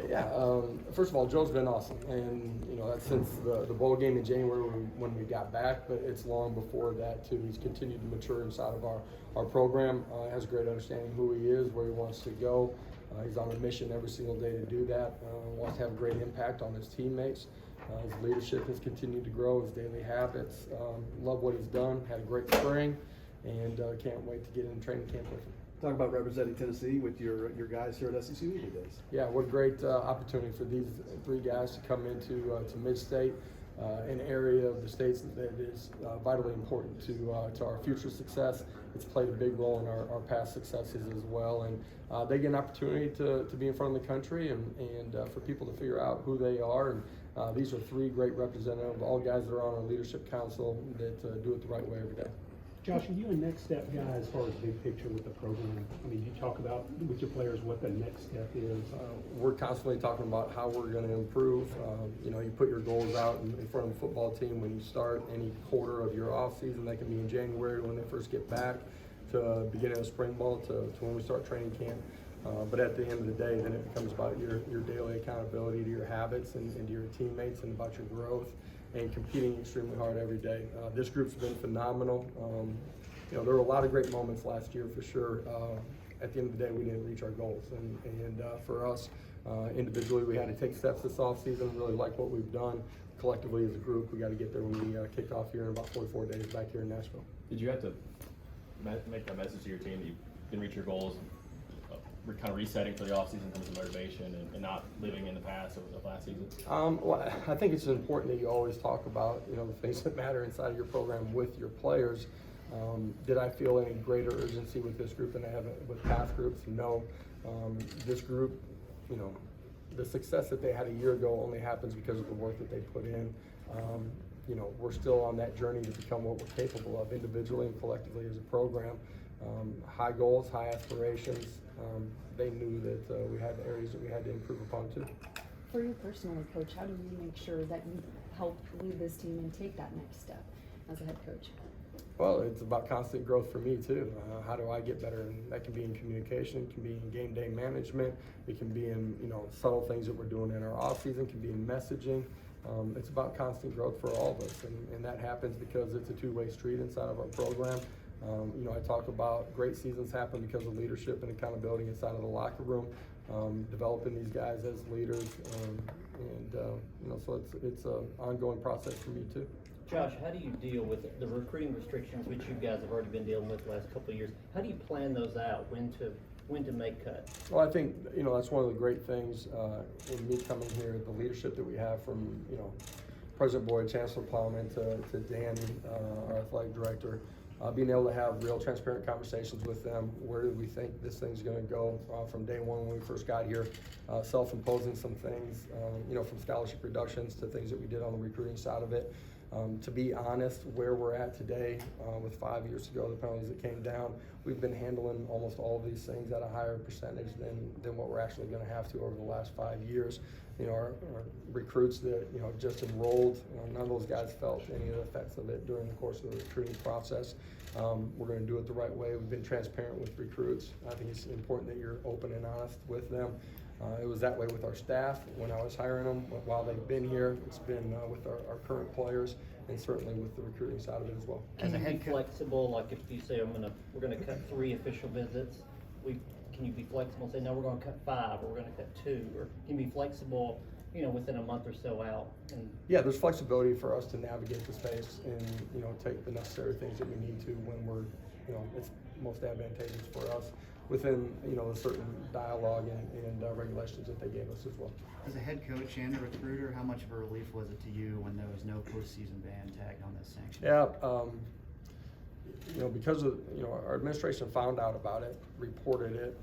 Yeah, first of all, Joe's been awesome, and that's since the bowl game in January when we got back, but it's long before that too. He's continued to mature inside of our program. Has a great understanding who he is, where he wants to go. He's on a mission every single day to do that. Wants to have a great impact on his teammates. His leadership has continued to grow, his daily habits. Love what he's done. Had a great spring, and can't wait to get in training camp with him. Talk about representing Tennessee with your guys here at SEC Media Days. Yeah, what a great opportunity for these three guys to come into to Mid-State, an area of the states that is vitally important to our future success. It's played a big role in our past successes as well, and they get an opportunity to be in front of the country and for people to figure out who they are. And these are three great representatives, all guys that are on our leadership council that do it the right way every day. Josh, are you a next step guy as far as big picture with the program? I mean, you talk about with your players what the next step is. We're constantly talking about how we're going to improve. You put your goals out in front of the football team when you start any quarter of your off season. That can be in January when they first get back, to beginning of spring ball, to when we start training camp. But at the end of the day, then it becomes about your daily accountability to your habits and to your teammates and about your growth and competing extremely hard every day. This group's been phenomenal. There were a lot of great moments last year for sure. At the end of the day, we didn't reach our goals. And for us, individually, we had to take steps this offseason, really like what we've done. Collectively as a group, we got to get there when we kick off here in about 44 days back here in Nashville. Did you have to make that message to your team that you didn't reach your goals? We're kind of resetting for the offseason in terms of motivation and not living in the past of last season? Well, I think it's important that you always talk about the things that matter inside of your program with your players. Did I feel any greater urgency with this group than I have with past groups? No. This group, the success that they had a year ago only happens because of the work that they put in. We're still on that journey to become what we're capable of individually and collectively as a program. High goals, high aspirations. They knew that we had areas that we had to improve upon too. For you personally, Coach, how do you make sure that you help lead this team and take that next step as a head coach? Well, it's about constant growth for me too. How do I get better? And that can be in communication, it can be in game day management, it can be in subtle things that we're doing in our off season, it can be in messaging. It's about constant growth for all of us, and that happens because it's a two-way street inside of our program. I talk about great seasons happen because of leadership and accountability inside of the locker room, developing these guys as leaders, so it's an ongoing process for me too. Josh, how do you deal with the recruiting restrictions, which you guys have already been dealing with the last couple of years? How do you plan those out, when to make cuts? Well, I think that's one of the great things in me coming here, the leadership that we have from President Boyd, Chancellor Plowman to Danny, our athletic director. Being able to have real transparent conversations with them. Where do we think this thing's going to go from day one when we first got here? Self-imposing some things, from scholarship reductions to things that we did on the recruiting side of it. To be honest, where we're at today, with 5 years ago, the penalties that came down, we've been handling almost all of these things at a higher percentage than what we're actually going to have to over the last 5 years. Our recruits that just enrolled, none of those guys felt any of the effects of it during the course of the recruiting process. We're going to do it the right way. We've been transparent with recruits. I think it's important that you're open and honest with them. It was that way with our staff when I was hiring them. While they've been here, it's been with our current players, and certainly with the recruiting side of it as well. Can you be flexible? Like if you say we're gonna cut 3 official visits, can you be flexible and say no, we're going to cut 5 or we're going to cut 2, or can you be flexible, within a month or so out? And yeah, there's flexibility for us to navigate the space and take the necessary things that we need to when we're it's most advantageous for us within a certain dialogue and regulations that they gave us as well. As a head coach and a recruiter, how much of a relief was it to you when there was no postseason ban tagged on this sanction? Yeah, because of our administration found out about it, reported it,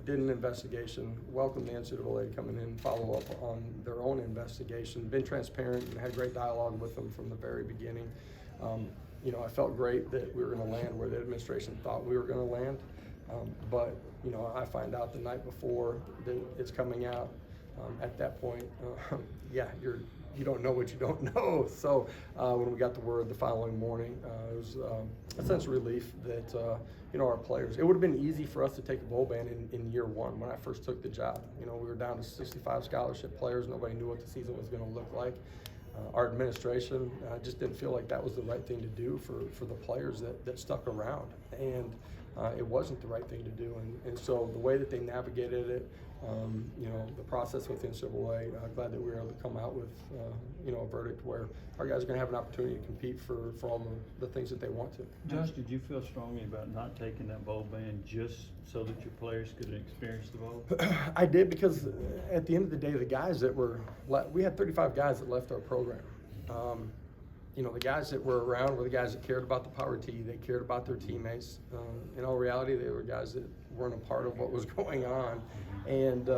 did an investigation, welcomed the NCAA coming in, follow up on their own investigation, been transparent and had great dialogue with them from the very beginning. I felt great that we were going to land where the administration thought we were going to land. But I find out the night before that it's coming out. At that point, yeah, you're you don't know what you don't know. So when we got the word the following morning, it was a sense of relief that our players. It would have been easy for us to take a bowl ban in year one when I first took the job. We were down to 65 scholarship players. Nobody knew what the season was going to look like. Our administration just didn't feel like that was the right thing to do for the players that stuck around, and it wasn't the right thing to do. And so the way that they navigated it, the process with NCAA, glad that we were able to come out with a verdict where our guys are going to have an opportunity to compete for all the things that they want to. Josh, did you feel strongly about not taking that bowl ban just so that your players could experience the bowl? I did, because at the end of the day, the guys that we had 35 guys that left our program. The guys that were around were the guys that cared about the Power T. They cared about their teammates. In all reality, they were guys that weren't a part of what was going on. And,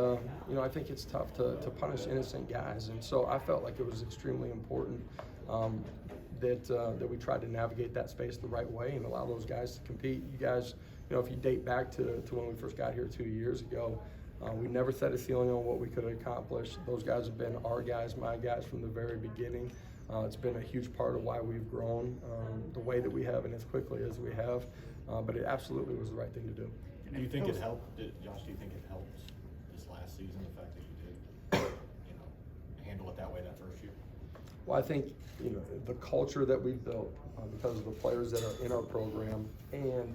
I think it's tough to punish innocent guys. And so I felt like it was extremely important that we tried to navigate that space the right way and allow those guys to compete. You guys, if you date back to when we first got here 2 years ago, we never set a ceiling on what we could accomplish. Those guys have been our guys, my guys from the very beginning. It's been a huge part of why we've grown the way that we have and as quickly as we have. But it absolutely was the right thing to do. Do you think it helped, Josh, do you think it helped this last season, the fact that you did, handle it that way that first year? Well, I think, the culture that we've built because of the players that are in our program, and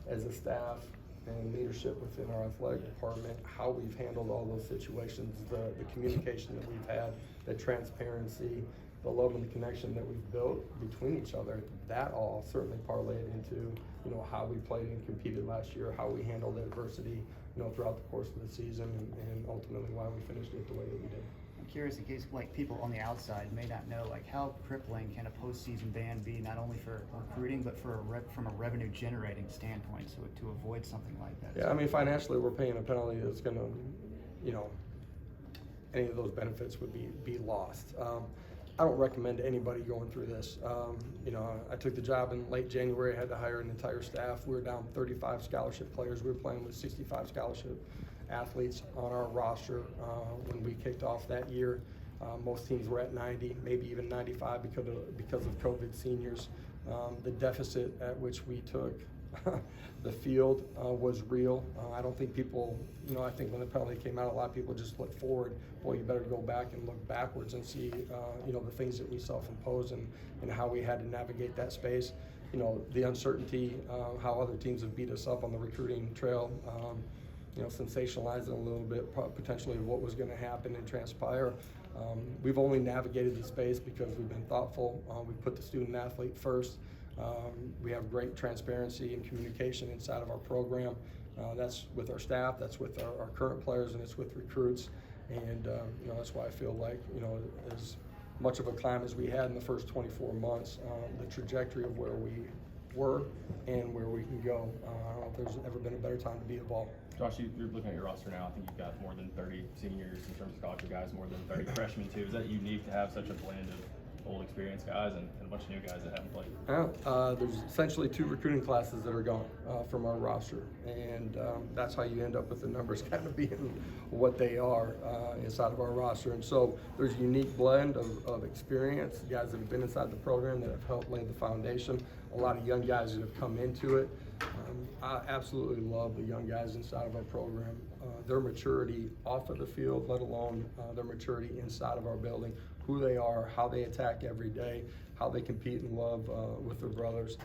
as a staff and leadership within our athletic department, how we've handled all those situations, the communication that we've had, the transparency, the love and the connection that we've built between each other, that all certainly parlayed into, how we played and competed last year, how we handled adversity, throughout the course of the season, and ultimately why we finished it the way that we did. I'm curious, in case people on the outside may not know, how crippling can a postseason ban be, not only for recruiting, but from a revenue generating standpoint, so to avoid something like that? Yeah, financially, we're paying a penalty that's going to, any of those benefits would be lost. I don't recommend anybody going through this. I took the job in late January. I had to hire an entire staff. We were down 35 scholarship players. We were playing with 65 scholarship athletes on our roster when we kicked off that year. Most teams were at 90, maybe even 95 because of COVID seniors. The deficit at which we took the field was real. I don't think people, I think when the penalty came out, a lot of people just looked forward. Boy, you better go back and look backwards and see, the things that we self-imposed and how we had to navigate that space. The uncertainty, how other teams have beat us up on the recruiting trail, sensationalizing a little bit, potentially what was going to happen and transpire. We've only navigated the space because we've been thoughtful. We put the student athlete first. We have great transparency and communication inside of our program. That's with our staff, that's with our current players, and it's with recruits. And that's why I feel like, as much of a climb as we had in the first 24 months, the trajectory of where we were and where we can go. I don't know if there's ever been a better time to be a Vol. Josh, you're looking at your roster now. I think you've got more than 30 seniors in terms of scholarship guys, more than 30 freshmen too. Is that unique to have such a blend of old experienced guys and a bunch of new guys that haven't played? There's essentially 2 recruiting classes that are gone from our roster, and that's how you end up with the numbers kind of being what they are inside of our roster. And so there's a unique blend of experience, guys that have been inside the program that have helped lay the foundation, a lot of young guys that have come into it. I absolutely love the young guys inside of our program. Their maturity off of the field, let alone their maturity inside of our building, who they are, how they attack every day, how they compete and love with their brothers.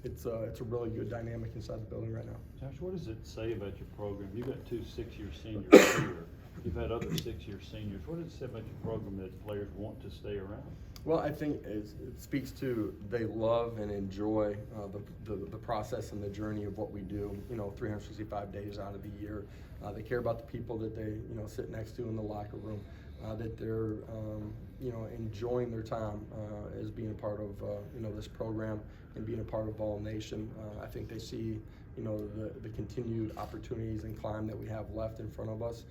It's a really good dynamic inside the building right now. Josh, what does it say about your program? You've got 2 6-year seniors here. You've had other 6-year seniors. What does it say about your program that players want to stay around? Well, I think it speaks to they love and enjoy the process and the journey of what we do, 365 days out of the year. They care about the people that they, sit next to in the locker room, that they're, enjoying their time as being a part of, this program and being a part of Vol Nation. I think they see, you know, the continued opportunities and climb that we have left in front of us.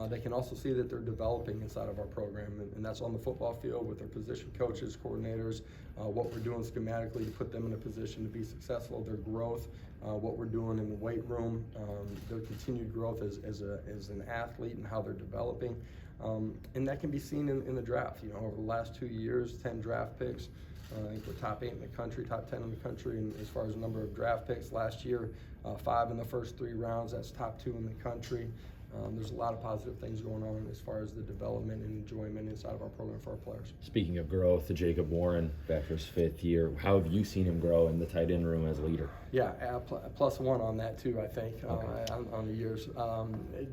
They can also see that they're developing inside of our program, and that's on the football field with their position coaches, coordinators, what we're doing schematically to put them in a position to be successful, their growth, what we're doing in the weight room, their continued growth as an athlete and how they're developing. And that can be seen in the draft. You know, over the last 2 years, 10 draft picks. I think we're top 8 in the country, top 10 in the country, and as far as the number of draft picks. Last year, 5 in the first 3 rounds. That's top 2 in the country. There's a lot of positive things going on as far as the development and enjoyment inside of our program for our players. Speaking of growth, Jacob Warren, back for his 5th year. How have you seen him grow in the tight end room as a leader? Yeah, +1 on that too, I think, on the years.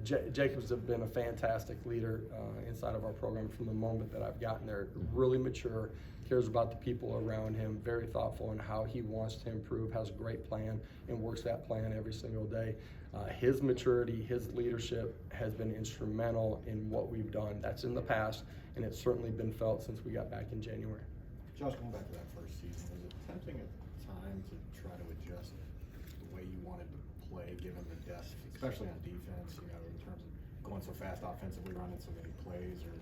Jacob's been a fantastic leader inside of our program from the moment that I've gotten there. Really mature, cares about the people around him, very thoughtful in how he wants to improve, has a great plan, and works that plan every single day. His maturity, his leadership has been instrumental in what we've done. That's in the past, and it's certainly been felt since we got back in January. Josh, going back to that first season, was it tempting at the time to try to adjust the way you wanted to play, given the depth, especially on defense, you know, in terms of going so fast offensively, running so many plays? Or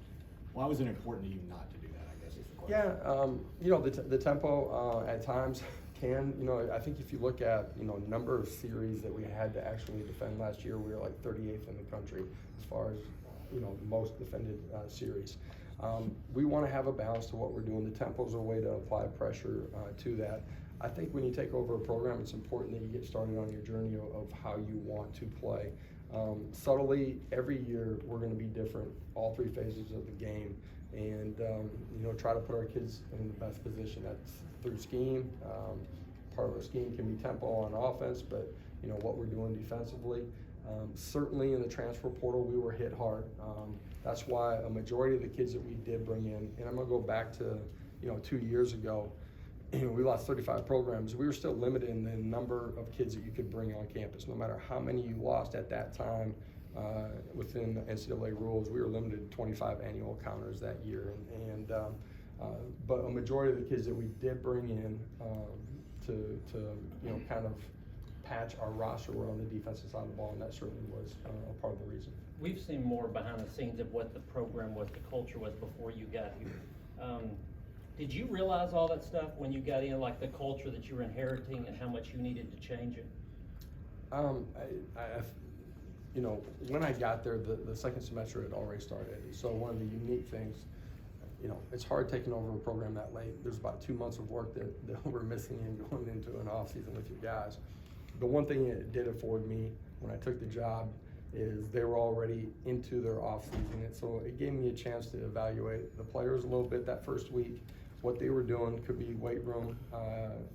why was it important to you not to do that, I guess is the question. Yeah, you know, the tempo at times can, you know, I think if you look at, you know, number of series that we had to actually defend last year, we were like 38th in the country as far as, you know, most defended series. We want to have a balance to what we're doing. The tempo is a way to apply pressure to that. I think when you take over a program, it's important that you get started on your journey of how you want to play. Subtly, every year we're going to be different, all 3 phases of the game, and you know, try to put our kids in the best position. That's through scheme. Part of our scheme can be tempo on offense, but you know what we're doing defensively. Certainly in the transfer portal, we were hit hard. That's why a majority of the kids that we did bring in, and I'm going to go back to, you know, 2 years ago. You know, we lost 35 programs. We were still limited in the number of kids that you could bring on campus. No matter how many you lost at that time within the NCAA rules, we were limited to 25 annual counters that year. But a majority of the kids that we did bring in to you know, kind of patch our roster were on the defensive side of the ball, and that certainly was a part of the reason. We've seen more behind the scenes of what the program was, the culture was before you got here. Did you realize all that stuff when you got in, like the culture that you were inheriting and how much you needed to change it? You know, when I got there, the second semester had already started. So one of the unique things, you know, it's hard taking over a program that late. There's about 2 months of work that we're missing and going into an off season with you guys. The one thing it did afford me when I took the job is they were already into their off season, and so it gave me a chance to evaluate the players a little bit that first week. What they were doing could be weight room.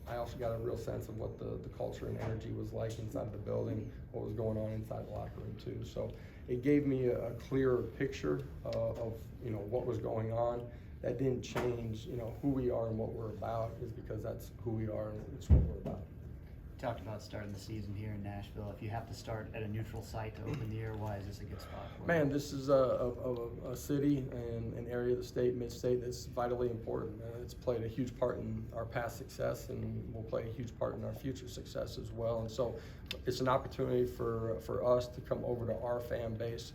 I also got a real sense of what the culture and energy was like inside of the building, what was going on inside the locker room too. So it gave me a clearer picture of you know what was going on. That didn't change, you know, who we are and what we're about, is because that's who we are and it's what we're about. You talked about starting the season here in Nashville. If you have to start at a neutral site to open the year, why is this a good spot for you? Man, this is a city and an area of the state, mid-state, that's vitally important. It's played a huge part in our past success and will play a huge part in our future success as well. And so it's an opportunity for us to come over to our fan base,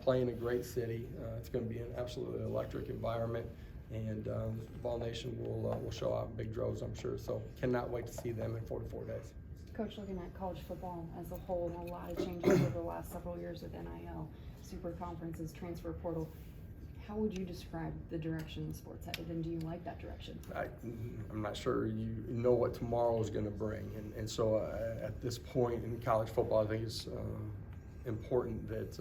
play in a great city. It's going to be an absolutely electric environment, and Vol Nation will show out in big droves, I'm sure. So cannot wait to see them in 44 days. Coach, looking at college football as a whole, a lot of changes over the last several years with NIL, super conferences, transfer portal. How would you describe the direction the sport's headed, and do you like that direction? I'm not sure you know what tomorrow is going to bring, and so at this point in college football, I think it's important that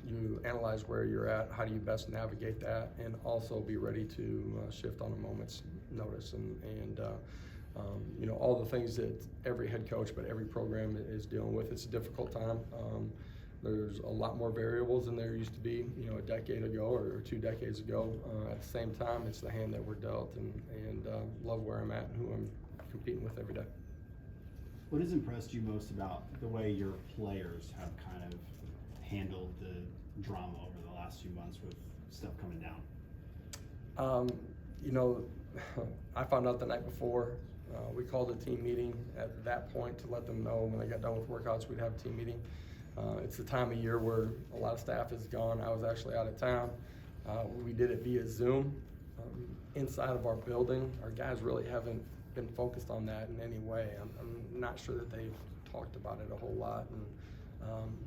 you analyze where you're at, how do you best navigate that, and also be ready to shift on a moment's notice. And you know, all the things that every head coach, but every program is dealing with. It's a difficult time. There's a lot more variables than there used to be, you know, a decade ago or 2 decades ago. At the same time, it's the hand that we're dealt, and love where I'm at and who I'm competing with every day. What has impressed you most about the way your players have kind of handled the drama over the last few months with stuff coming down? You know, I found out the night before We called a team meeting at that point to let them know when they got done with workouts, we'd have a team meeting. It's the time of year where a lot of staff is gone. I was actually out of town. We did it via Zoom. Inside of our building, our guys really haven't been focused on that in any way. I'm not sure that they've talked about it a whole lot. And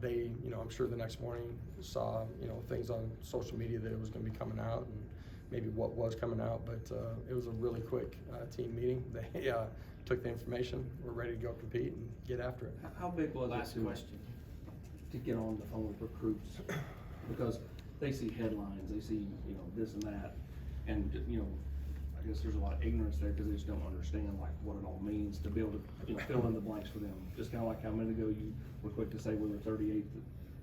they, I'm sure the next morning saw, things on social media that it was going to be coming out and maybe what was coming out, but it was a really quick team meeting. They took the information, we're ready to go compete and get after it. How big was Last it question. to get on the phone with recruits? Because they see headlines, they see, this and that, and, I guess there's a lot of ignorance there because they just don't understand like what it all means to be able to, fill in the blanks for them. Just kind of like how a minute ago you were quick to say we were 38th,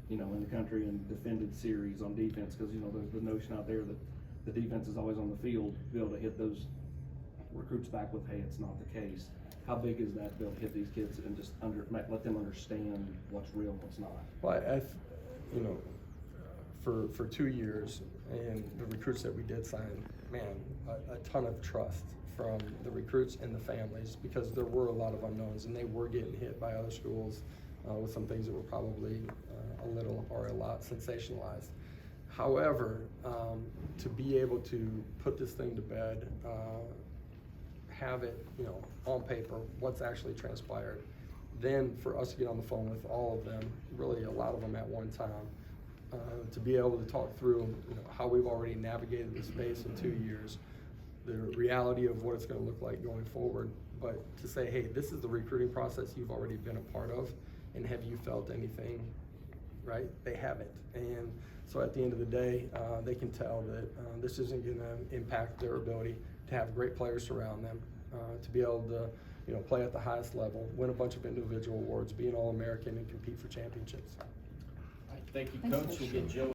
in the country in defended series on defense because, there's the notion out there that the defense is always on the field to be able to hit those recruits back with, hey, it's not the case. How big is that to be able to hit these kids and just let them understand what's real and what's not? Well, for 2 years and the recruits that we did sign, man, a ton of trust from the recruits and the families because there were a lot of unknowns and they were getting hit by other schools with some things that were probably a little or a lot sensationalized. However, to be able to put this thing to bed, have it, on paper, what's actually transpired, then for us to get on the phone with all of them, really a lot of them at one time, to be able to talk through how we've already navigated the space in 2 years, the reality of what it's going to look like going forward, but to say, hey, this is the recruiting process you've already been a part of, and have you felt anything, right? They haven't. And so at the end of the day, they can tell that this isn't going to impact their ability to have great players surround them, to be able to play at the highest level, win a bunch of individual awards, be an All-American, and compete for championships. Thank you, Thanks, Coach. Coach. We'll get Joe